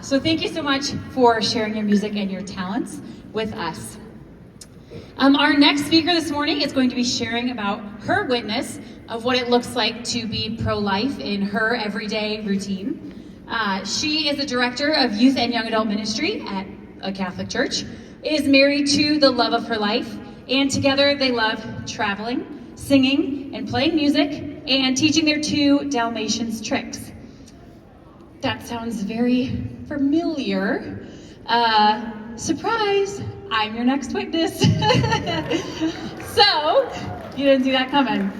So thank you so much for sharing your music and your talents with us. Our next speaker this morning is going to be sharing about her witness of what it looks like to be pro-life in her everyday routine. She is the director of youth and young adult ministry at a Catholic church, is married to the love of her life, and together they love traveling, singing, and playing music, and teaching their 2 Dalmatians tricks. That sounds very familiar. Surprise, I'm your next witness. So, you didn't see that coming.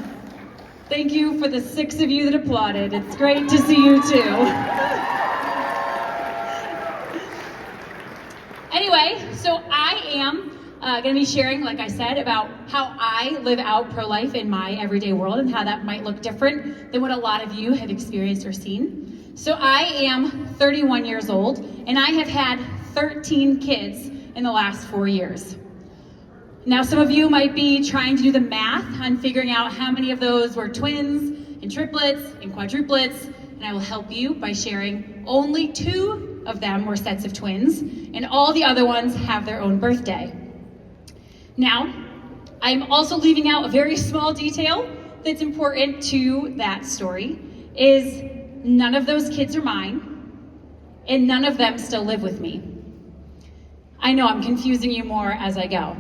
Thank you for the 6 of you that applauded. It's great to see you too. Anyway, so I am going to be sharing, like I said, about how I live out pro-life in my everyday world and how that might look different than what a lot of you have experienced or seen. So I am 31 years old, and I have had 13 kids in the last 4 years. Now, some of you might be trying to do the math on figuring out how many of those were twins and triplets and quadruplets, and I will help you by sharing only 2 of them were sets of twins, and all the other ones have their own birthday. Now, I'm also leaving out a very small detail that's important to that story, is none of those kids are mine, and none of them still live with me. I know I'm confusing you more as I go.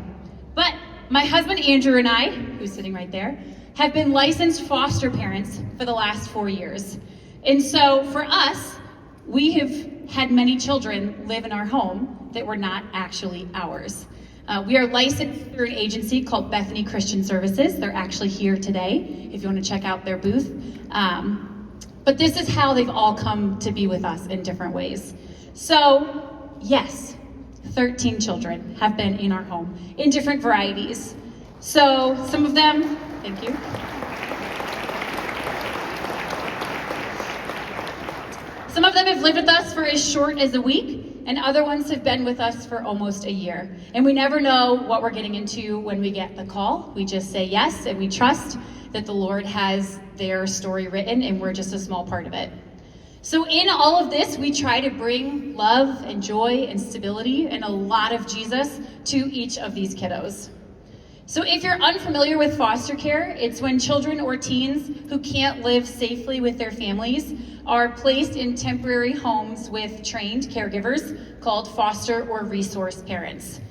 But my husband Andrew and I, who's sitting right there, have been licensed foster parents for the last 4 years. And so for us, we have had many children live in our home that were not actually ours. We are licensed through an agency called Bethany Christian Services. They're actually here today if you want to check out their booth. But this is how they've all come to be with us in different ways. So, yes, 13 children have been in our home in different varieties. So some of them, thank you. Some of them have lived with us for as short as a week, and other ones have been with us for almost a year. And we never know what we're getting into when we get the call. We just say yes, and we trust that the Lord has their story written, and we're just a small part of it. So in all of this, we try to bring love and joy and stability and a lot of Jesus to each of these kiddos. So if you're unfamiliar with foster care, it's when children or teens who can't live safely with their families are placed in temporary homes with trained caregivers called foster or resource parents.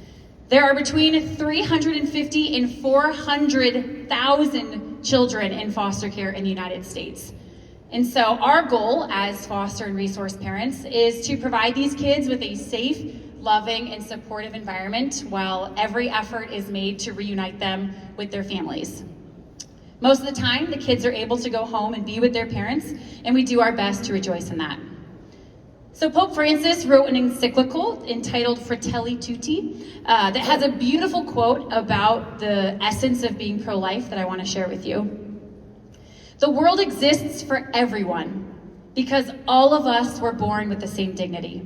There are between 350 and 400,000 children in foster care in the United States. And so our goal as foster and resource parents is to provide these kids with a safe, loving, and supportive environment while every effort is made to reunite them with their families. Most of the time, the kids are able to go home and be with their parents, and we do our best to rejoice in that. So Pope Francis wrote an encyclical entitled Fratelli Tutti that has a beautiful quote about the essence of being pro-life that I want to share with you. The world exists for everyone because all of us were born with the same dignity.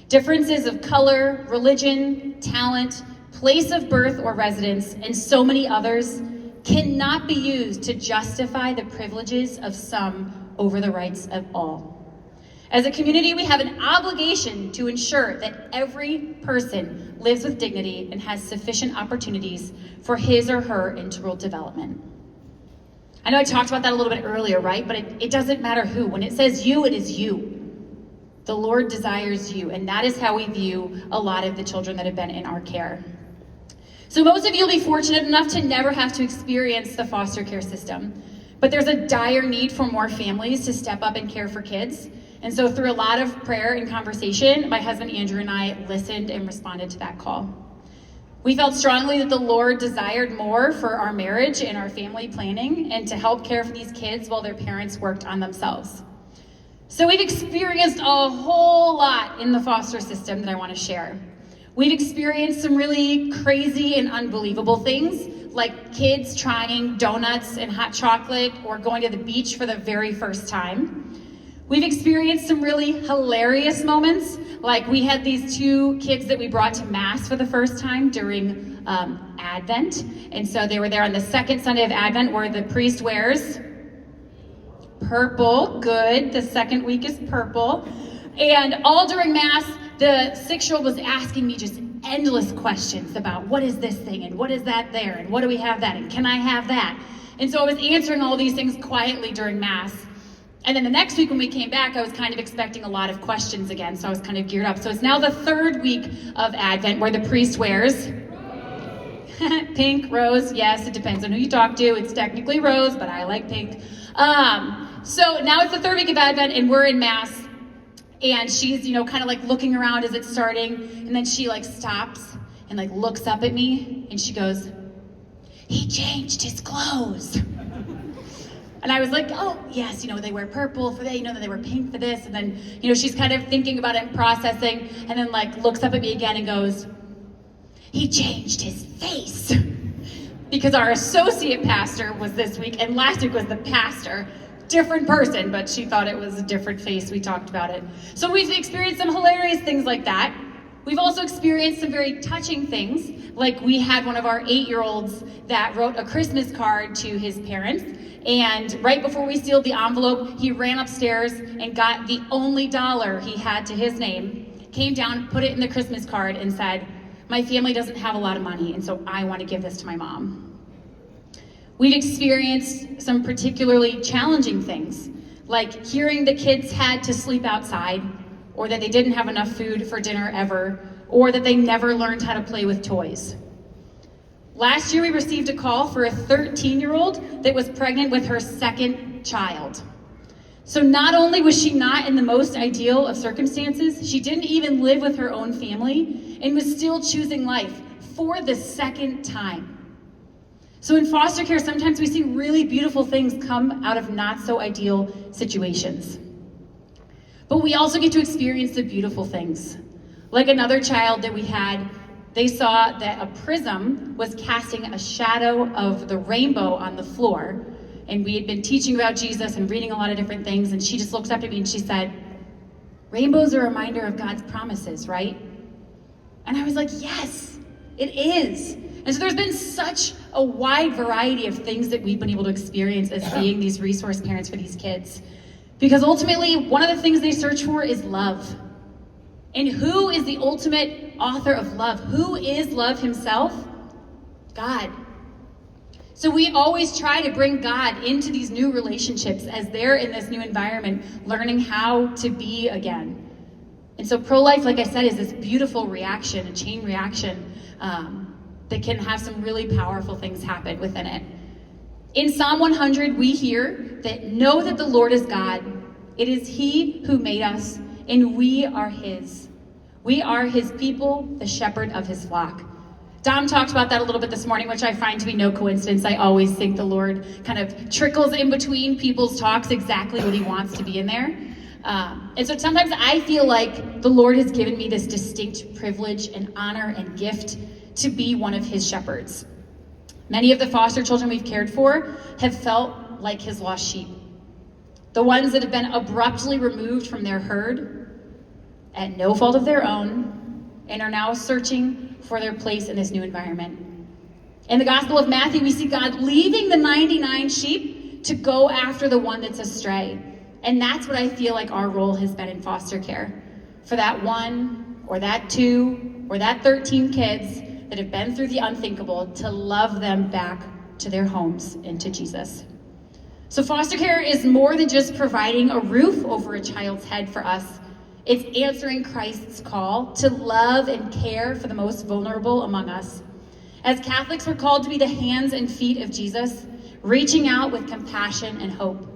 Differences of color, religion, talent, place of birth or residence, and so many others cannot be used to justify the privileges of some over the rights of all. As a community, we have an obligation to ensure that every person lives with dignity and has sufficient opportunities for his or her integral development. I know I talked about that a little bit earlier, right? But it doesn't matter who. When it says you, it is you. The Lord desires you, and that is how we view a lot of the children that have been in our care. So most of you will be fortunate enough to never have to experience the foster care system, but there's a dire need for more families to step up and care for kids. And so through a lot of prayer and conversation, my husband Andrew and I listened and responded to that call. We felt strongly that the Lord desired more for our marriage and our family planning and to help care for these kids while their parents worked on themselves. So we've experienced a whole lot in the foster system that I want to share. We've experienced some really crazy and unbelievable things, like kids trying donuts and hot chocolate or going to the beach for the very first time. We've experienced some really hilarious moments, like we had these 2 kids that we brought to Mass for the first time during Advent. And so they were there on the second Sunday of Advent where the priest wears purple, good, the second week is purple. And all during Mass, the 6-year-old was asking me just endless questions about what is this thing and what is that there and what do we have that and can I have that? And so I was answering all these things quietly during Mass. And then the next week when we came back, I was kind of expecting a lot of questions again, so I was kind of geared up. So it's now the 3rd week of Advent where the priest wears pink, rose, yes, it depends on who you talk to. It's technically rose, but I like pink. So now it's the 3rd week of Advent and we're in Mass. And she's, kind of like looking around as it's starting. And then she like stops and like looks up at me and she goes, "He changed his clothes." And I was like, "Oh, yes, they wear purple for that, then they wear pink for this." And then, she's kind of thinking about it and processing and then like looks up at me again and goes, "He changed his face." Because our associate pastor was this week and last week was the pastor. Different person, but she thought it was a different face. We talked about it. So we've experienced some hilarious things like that. We've also experienced some very touching things, like we had one of our 8-year-olds that wrote a Christmas card to his parents, and right before we sealed the envelope, he ran upstairs and got the only dollar he had to his name, came down, put it in the Christmas card, and said, "My family doesn't have a lot of money, and so I want to give this to my mom." We've experienced some particularly challenging things, like hearing the kids had to sleep outside, or that they didn't have enough food for dinner ever, or that they never learned how to play with toys. Last year, we received a call for a 13-year-old that was pregnant with her 2nd child. So not only was she not in the most ideal of circumstances, she didn't even live with her own family and was still choosing life for the 2nd time. So in foster care, sometimes we see really beautiful things come out of not so ideal situations. But we also get to experience the beautiful things. Like another child that we had, they saw that a prism was casting a shadow of the rainbow on the floor. And we had been teaching about Jesus and reading a lot of different things. And she just looks up at me and she said, "Rainbows are a reminder of God's promises, right?" And I was like, yes, it is. And so there's been such a wide variety of things that we've been able to experience as being these resource parents for these kids. Because ultimately, one of the things they search for is love. And who is the ultimate author of love? Who is love himself? God. So we always try to bring God into these new relationships as they're in this new environment, learning how to be again. And so pro-life, like I said, is this beautiful reaction, a chain reaction, that can have some really powerful things happen within it. In Psalm 100, we hear that know that the Lord is God. It is He who made us, and we are His. We are His people, the shepherd of His flock. Dom talked about that a little bit this morning, which I find to be no coincidence. I always think the Lord kind of trickles in between people's talks exactly what He wants to be in there. And so sometimes I feel like the Lord has given me this distinct privilege and honor and gift to be one of His shepherds. Many of the foster children we've cared for have felt like His lost sheep. The ones that have been abruptly removed from their herd at no fault of their own and are now searching for their place in this new environment. In the Gospel of Matthew, we see God leaving the 99 sheep to go after the one that's astray. And that's what I feel like our role has been in foster care. For that 1 or that 2 or that 13 kids that have been through the unthinkable, to love them back to their homes and to Jesus. So foster care is more than just providing a roof over a child's head for us. It's answering Christ's call to love and care for the most vulnerable among us. As Catholics, we're called to be the hands and feet of Jesus, reaching out with compassion and hope.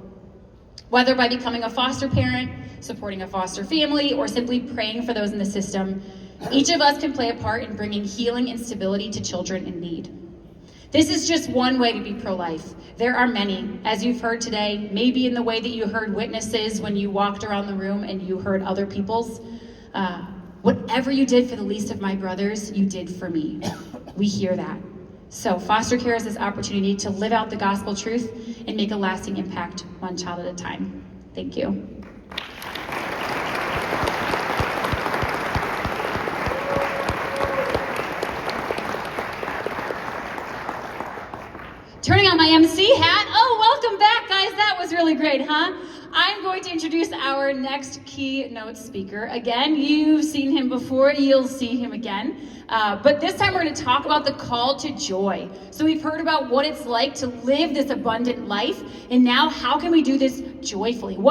Whether by becoming a foster parent, supporting a foster family, or simply praying for those in the system, each of us can play a part in bringing healing and stability to children in need. This is just one way to be pro-life. There are many, as you've heard today, maybe in the way that you heard witnesses when you walked around the room and you heard other people's. Whatever you did for the least of my brothers, you did for me. We hear that. So foster care is this opportunity to live out the gospel truth and make a lasting impact one child at a time. Thank you. Turning on my emcee hat. Oh, welcome back, guys. That was really great, huh? I I'm going to introduce our next keynote speaker. Again, you've seen him before, you'll see him again. But this time we're going to talk about the call to joy. So we've heard about what it's like to live this abundant life, and now how can we do this joyfully? What